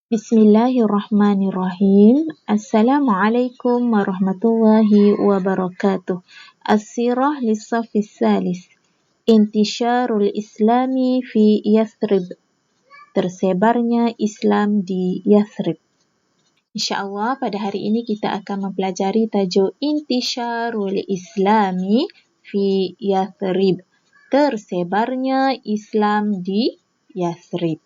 Bismillahirrahmanirrahim. Assalamualaikum warahmatullahi wabarakatuh. As-sirah lis-safis salis. Intisyarul Islami fi Yathrib. Tersebarnya Islam di Yathrib. InsyaAllah pada hari ini kita akan mempelajari tajuk Intisyarul Islami fi Yathrib. Tersebarnya Islam di Yathrib.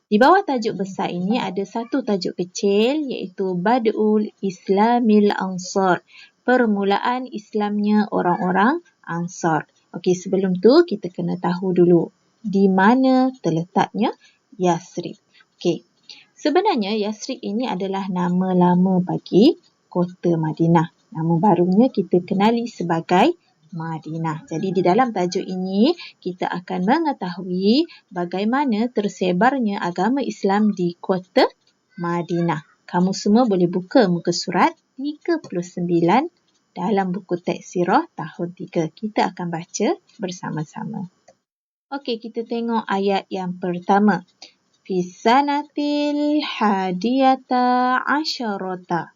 Di bawah tajuk besar ini ada satu tajuk kecil iaitu Bad'ul Islamil Ansar. Permulaan Islamnya orang-orang Ansar. Okey, sebelum tu kita kena tahu dulu di mana terletaknya Yathrib. Okey. Sebenarnya Yathrib ini adalah nama lama bagi kota Madinah. Nama barunya kita kenali sebagai Madinah. Jadi di dalam tajuk ini kita akan mengetahui bagaimana tersebarnya agama Islam di kota Madinah. Kamu semua boleh buka muka surat 39 dalam buku teks sirah tahun 3. Kita akan baca bersama-sama. Okey, kita tengok ayat yang pertama. Fi sanatil hadiyata asyarata.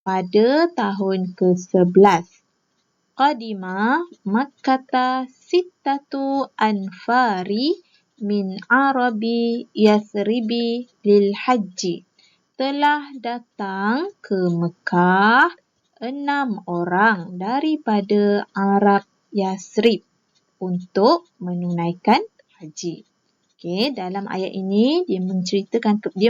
Pada tahun ke-11. Qadima Makkata sittatu anfari min Arabi Yathribi lil haji. Telah datang ke Mekah 6 orang daripada Arab Yathrib untuk menunaikan haji. Okey, dalam ayat ini dia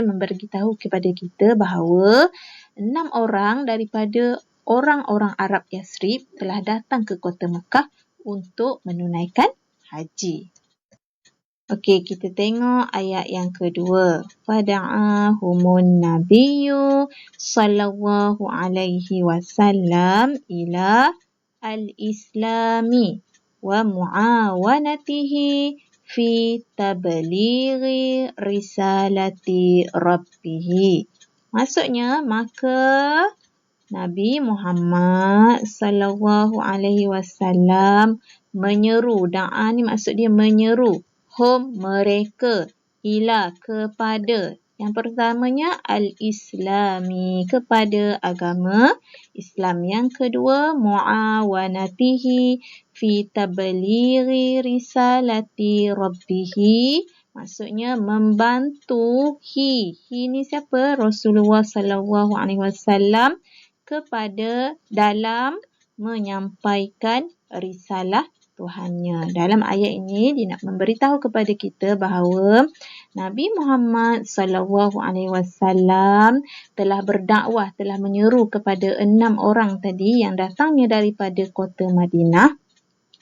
memberitahu kepada kita bahawa 6 orang daripada orang-orang Arab Yathrib telah datang ke kota Mekah untuk menunaikan haji. Okey, kita tengok ayat yang kedua. Fada'ahumun nabiyyu sallallahu alaihi wasallam ila al-islami wa muawanatihi fi tablighi risalati rabbih. Maksudnya, maka Nabi Muhammad sallallahu alaihi wasallam menyeru, da'a ni maksud dia menyeru, mereka, ila kepada, yang pertamanya al-islami, kepada agama Islam. Yang kedua muawanatihi fi tablighi risalati rabbih. Maksudnya membantu ni siapa? Rasulullah sallallahu alaihi wasallam kepada dalam menyampaikan risalah Tuhannya. Dalam ayat ini dia nak memberitahu kepada kita bahawa Nabi Muhammad sallallahu alaihi wasallam telah berdakwah, telah menyeru kepada 6 orang tadi yang datangnya daripada kota Madinah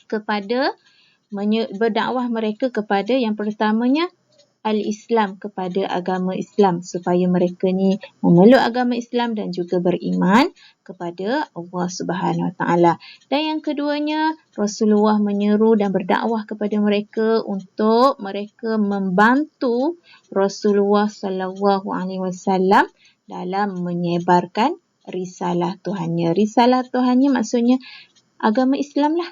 kepada berdakwah mereka kepada yang pertamanya al-Islam, kepada agama Islam, supaya mereka ni memeluk agama Islam dan juga beriman kepada Allah Subhanahu Wa Taala. Dan yang keduanya, Rasulullah menyeru dan berdakwah kepada mereka untuk mereka membantu Rasulullah sallallahu alaihi wasallam dalam menyebarkan risalah Tuhannya. Risalah Tuhannya maksudnya agama Islam lah.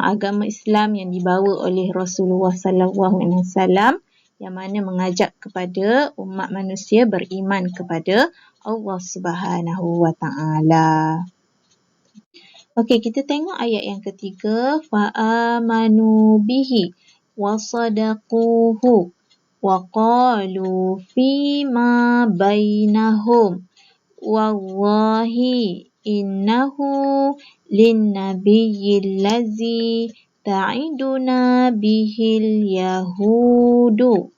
Agama Islam yang dibawa oleh Rasulullah sallallahu alaihi wasallam yang mana mengajak kepada umat manusia beriman kepada Allah Subhanahu Wa Taala. Okey, kita tengok ayat yang ketiga, fa amanu bihi wa sadaquhu wa qalu fima bainahum wallahi innahu linnabiyyi allazi ta'iduna bihil yahudu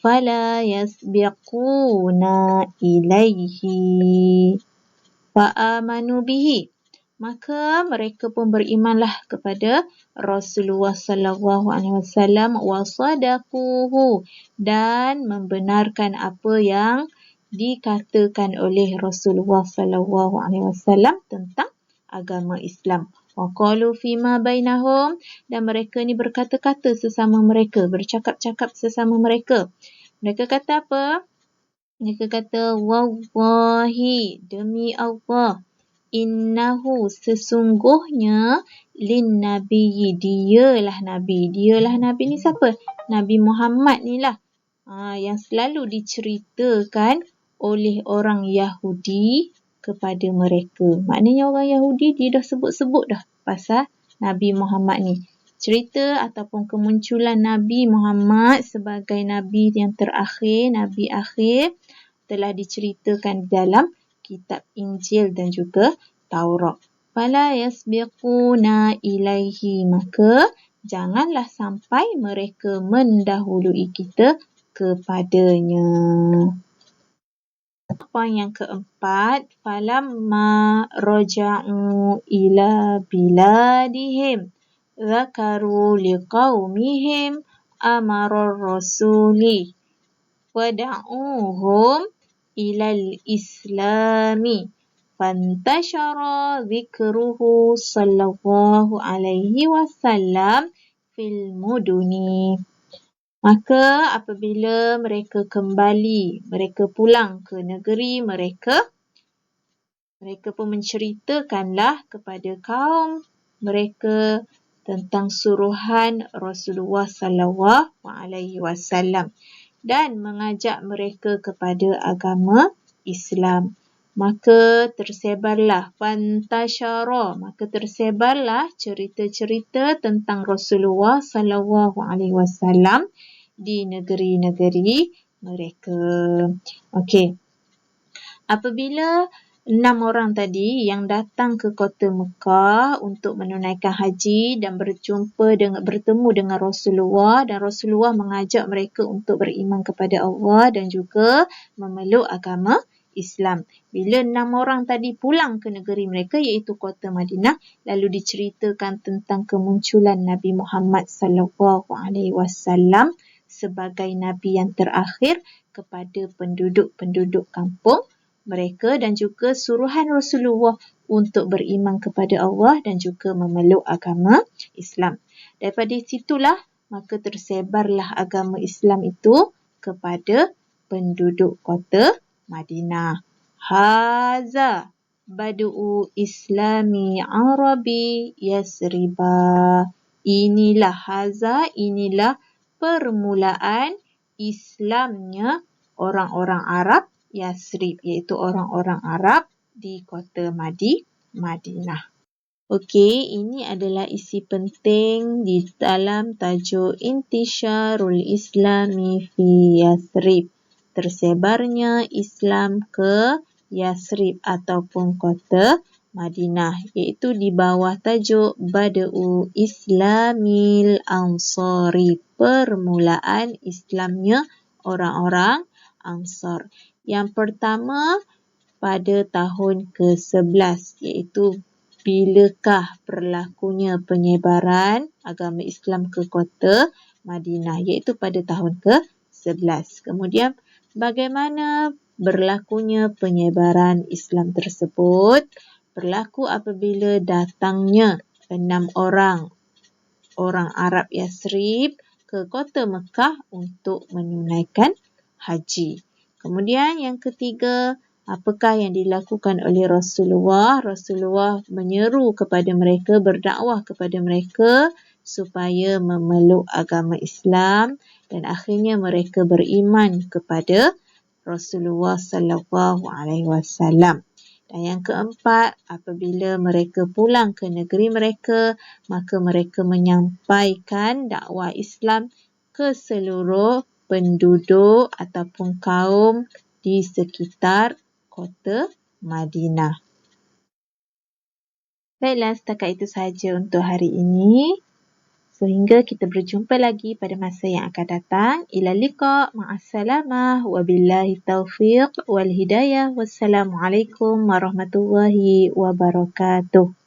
fala yasbiquna ilaihi fa'amanu bihi. Maka mereka pun berimanlah kepada Rasulullah sallallahu alaihi wasallam wa sadaquhu, dan membenarkan apa yang dikatakan oleh Rasulullah sallallahu alaihi wasallam tentang agama Islam. Wa qalu fima bainahum, dan mereka ni berkata-kata sesama mereka, bercakap-cakap sesama mereka. Mereka kata apa? Mereka kata wallahi, demi Allah, innahu, sesungguhnya, lin nabiyyi, dialah nabi. Dialah nabi ni siapa? Nabi Muhammad ni lah. yang selalu diceritakan oleh orang Yahudi kepada mereka. Maknanya orang Yahudi dia dah sebut-sebut dah pasal Nabi Muhammad ni. Cerita ataupun kemunculan Nabi Muhammad sebagai Nabi yang terakhir, Nabi akhir telah diceritakan dalam kitab Injil dan juga Taurat. Fala yasbiquna ilaihi, maka janganlah sampai mereka mendahului kita kepadanya. Poin yang keempat, falamma raja'u ila biladihim zakaru liqaumihim amara rasuli wada'uhum ilal islami fantashara zikruhu sallallahu alaihi wasallam fil muduni. Maka apabila mereka kembali, mereka pulang ke negeri mereka, mereka pun menceritakanlah kepada kaum mereka tentang suruhan Rasulullah sallallahu alaihi wasallam dan mengajak mereka kepada agama Islam. Maka tersebarlah cerita-cerita tentang Rasulullah sallallahu alaihi wasallam di negeri-negeri mereka. Okey. Apabila 6 orang tadi yang datang ke kota Mekah untuk menunaikan haji dan bertemu dengan Rasulullah, dan Rasulullah mengajak mereka untuk beriman kepada Allah dan juga memeluk agama Islam. Bila 6 orang tadi pulang ke negeri mereka iaitu kota Madinah, lalu diceritakan tentang kemunculan Nabi Muhammad sallallahu alaihi wasallam sebagai nabi yang terakhir kepada penduduk-penduduk kampung mereka dan juga suruhan Rasulullah untuk beriman kepada Allah dan juga memeluk agama Islam. Daripada situlah maka tersebarlah agama Islam itu kepada penduduk kota Madinah. Haza badu'u islami arabi Yasriba. Inilah permulaan Islamnya orang-orang Arab Yasrib, iaitu orang-orang Arab di kota Madinah. Okey, ini adalah isi penting di dalam tajuk Intisyarul Islami fi Yasrib. Tersebarnya Islam ke Yasrib ataupun kota Madinah, iaitu di bawah tajuk Bada'u Islamil Ansari, permulaan Islamnya orang-orang Ansar. Yang pertama pada tahun ke-11, iaitu bilakah berlakunya penyebaran agama Islam ke kota Madinah, iaitu pada tahun ke-11. Kemudian bagaimana berlakunya penyebaran Islam tersebut? Berlaku apabila datangnya 6 orang Arab Yasrib ke kota Mekah untuk menunaikan haji. Kemudian yang ketiga, apakah yang dilakukan oleh Rasulullah? Rasulullah menyeru kepada mereka, berdakwah kepada mereka supaya memeluk agama Islam dan akhirnya mereka beriman kepada Rasulullah sallallahu alaihi wasallam. Dan yang keempat, apabila mereka pulang ke negeri mereka, maka mereka menyampaikan dakwah Islam ke seluruh penduduk ataupun kaum di sekitar kota Madinah. Baiklah, setakat itu sahaja untuk hari ini. Sehingga kita berjumpa lagi pada masa yang akan datang. Ila liqa, ma'assalamah, wabillahi taufiq wal hidayah. Wassalamualaikum warahmatullahi wabarakatuh.